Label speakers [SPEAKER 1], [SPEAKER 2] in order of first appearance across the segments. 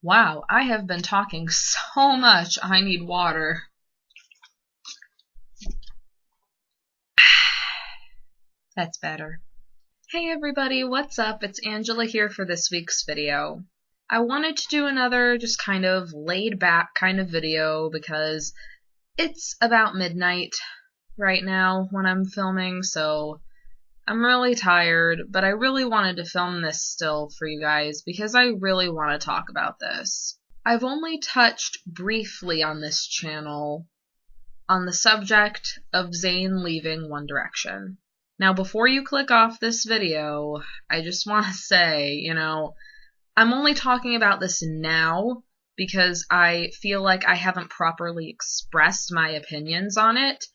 [SPEAKER 1] Wow, I have been talking so much, I need water. That's better. Hey everybody, what's up? It's Angela here for this week's video. I wanted to do another just kind of laid back kind of video because it's about midnight right now when I'm filming, so I'm really tired, but I really wanted to film this still for you guys because I really want to talk about this. I've only touched briefly on this channel on the subject of Zayn leaving One Direction. Now, before you click off this video, I just want to say, I'm only talking about this now because I feel like I haven't properly expressed my opinions on it,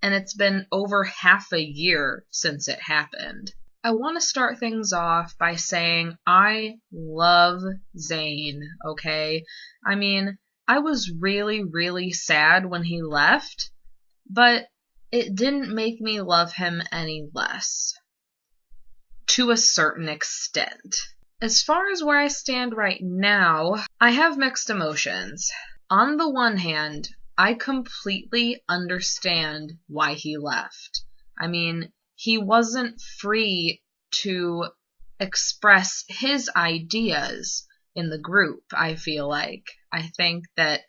[SPEAKER 1] and it's been over half a year since it happened. I want to start things off by saying I love Zayn, okay? I mean, I was really, really sad when he left, but it didn't make me love him any less. To a certain extent. As far as where I stand right now, I have mixed emotions. On the one hand, I completely understand why he left. I mean, he wasn't free to express his ideas in the group, I feel like. I think that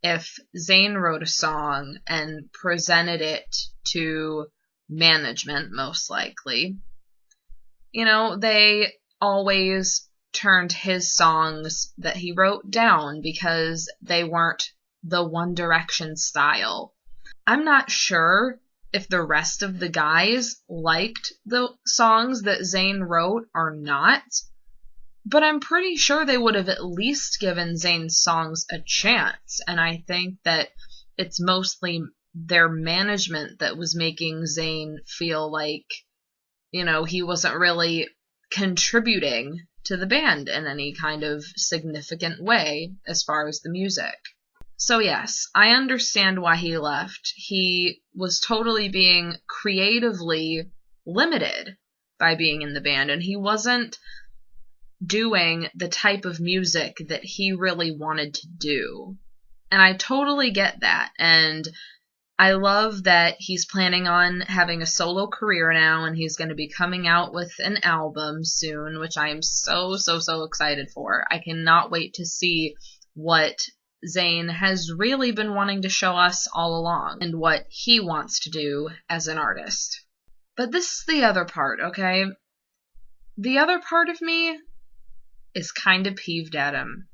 [SPEAKER 1] if Zayn wrote a song and presented it to management, most likely, they always turned his songs that he wrote down because they weren't the One Direction style. I'm not sure if the rest of the guys liked the songs that Zayn wrote or not, but I'm pretty sure they would have at least given Zayn's songs a chance, and I think that it's mostly their management that was making Zayn feel like, he wasn't really contributing to the band in any kind of significant way as far as the music. So yes, I understand why he left. He was totally being creatively limited by being in the band, and he wasn't doing the type of music that he really wanted to do. And I totally get that, and I love that he's planning on having a solo career now, and he's going to be coming out with an album soon, which I am so excited for. I cannot wait to see what Zayn has really been wanting to show us all along, and what he wants to do as an artist. But this is the other part, okay? The other part of me is kind of peeved at him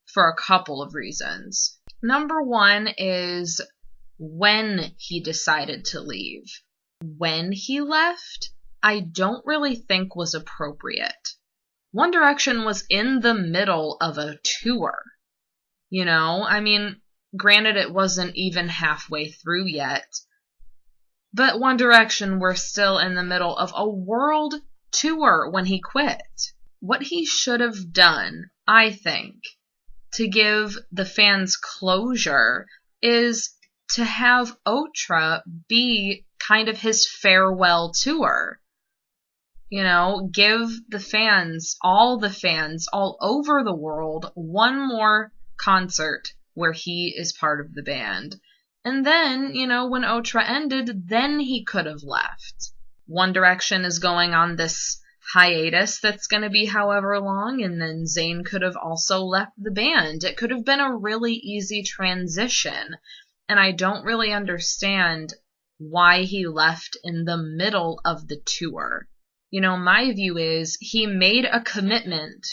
[SPEAKER 1] for a couple of reasons. Number one is when he decided to leave. When he left, I don't really think was appropriate. One Direction was in the middle of a tour. I mean, granted it wasn't even halfway through yet, but One Direction were still in the middle of a world tour when he quit. What he should have done, I think, to give the fans closure is to have Otra be kind of his farewell tour. Give the fans all over the world one more concert where he is part of the band. And then, when Otra ended, then he could have left. One Direction is going on this hiatus that's going to be however long, and then Zayn could have also left the band. It could have been a really easy transition, and I don't really understand why he left in the middle of the tour. My view is he made a commitment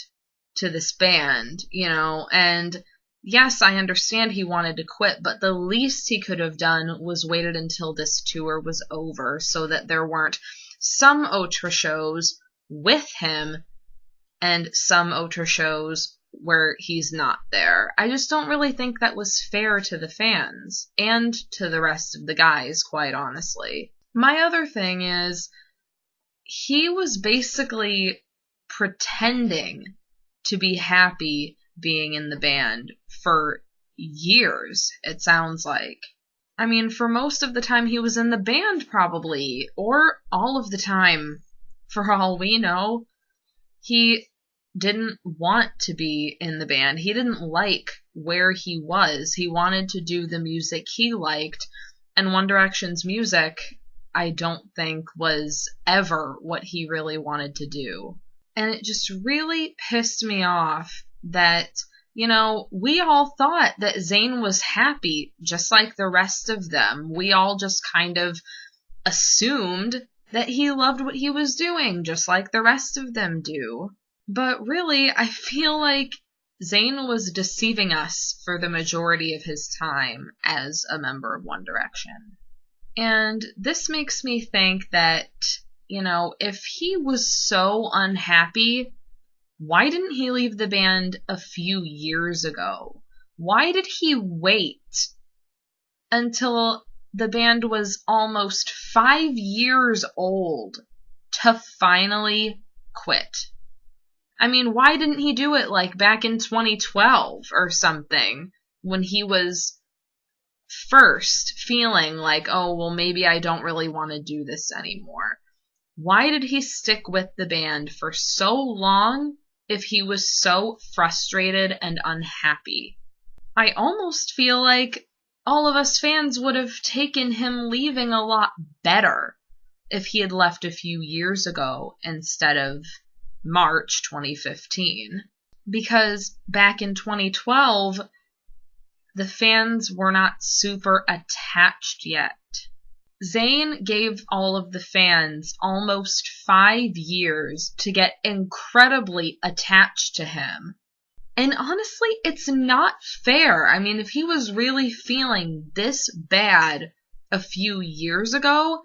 [SPEAKER 1] to this band, and yes, I understand he wanted to quit, but the least he could have done was waited until this tour was over so that there weren't some Otra shows with him and some Otra shows where he's not there. I just don't really think that was fair to the fans and to the rest of the guys, quite honestly. My other thing is, he was basically pretending to be happy being in the band for years, it sounds like. I mean, for most of the time he was in the band, probably, or all of the time, for all we know. He didn't want to be in the band. He didn't like where he was. He wanted to do the music he liked, and One Direction's music, I don't think, was ever what he really wanted to do. And it just really pissed me off that, we all thought that Zayn was happy, just like the rest of them. We all just kind of assumed that he loved what he was doing, just like the rest of them do. But really, I feel like Zayn was deceiving us for the majority of his time as a member of One Direction. And this makes me think that, if he was so unhappy, why didn't he leave the band a few years ago? Why did he wait until the band was almost 5 years old to finally quit? I mean, why didn't he do it like back in 2012 or something, when he was first feeling like, oh, well, maybe I don't really want to do this anymore? Why did he stick with the band for so long if he was so frustrated and unhappy? I almost feel like all of us fans would have taken him leaving a lot better if he had left a few years ago instead of March 2015. Because back in 2012, the fans were not super attached yet. Zayn gave all of the fans almost 5 years to get incredibly attached to him. And honestly, it's not fair. I mean, if he was really feeling this bad a few years ago,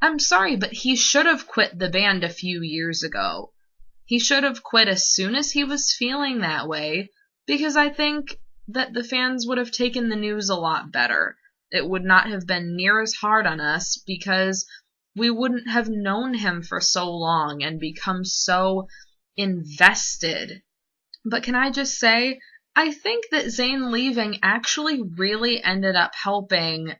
[SPEAKER 1] I'm sorry, but he should have quit the band a few years ago. He should have quit as soon as he was feeling that way, because I think that the fans would have taken the news a lot better. It would not have been near as hard on us, because we wouldn't have known him for so long and become so invested. But can I just say, I think that Zayn leaving actually really ended up helping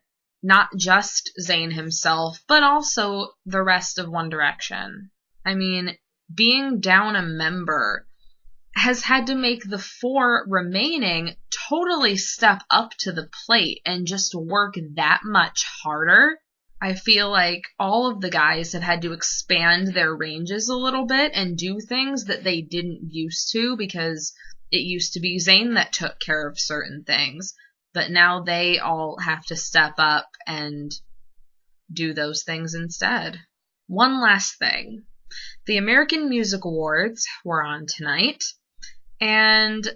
[SPEAKER 1] not just Zayn himself, but also the rest of One Direction. I mean, being down a member has had to make the 4 remaining totally step up to the plate and just work that much harder. I feel like all of the guys have had to expand their ranges a little bit and do things that they didn't used to, because it used to be Zayn that took care of certain things, but now they all have to step up and do those things instead. One last thing. The American Music Awards were on tonight, and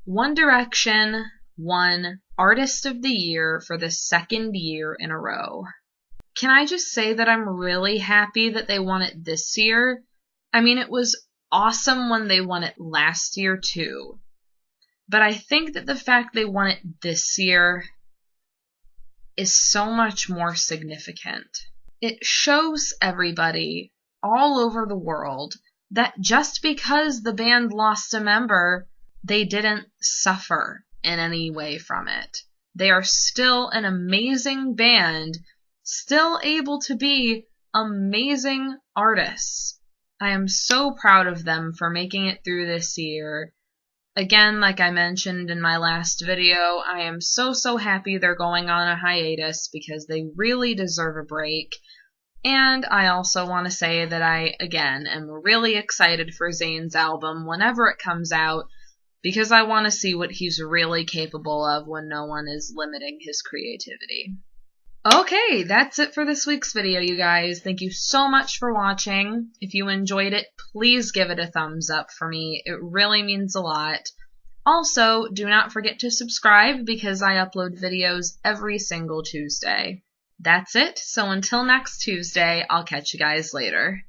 [SPEAKER 1] One Direction won Artist of the Year for the 2nd year in a row. Can I just say that I'm really happy that they won it this year? I mean, it was awesome when they won it last year too, but I think that the fact they won it this year is so much more significant. It shows everybody all over the world that just because the band lost a member, they didn't suffer in any way from it. They are still an amazing band, still able to be amazing artists. I am so proud of them for making it through this year. Again, like I mentioned in my last video, I am so happy they're going on a hiatus, because they really deserve a break. And I also want to say that I, again, am really excited for Zayn's album whenever it comes out, because I want to see what he's really capable of when no one is limiting his creativity. Okay, that's it for this week's video, you guys. Thank you so much for watching. If you enjoyed it, please give it a thumbs up for me. It really means a lot. Also, do not forget to subscribe, because I upload videos every single Tuesday. That's it, so until next Tuesday, I'll catch you guys later.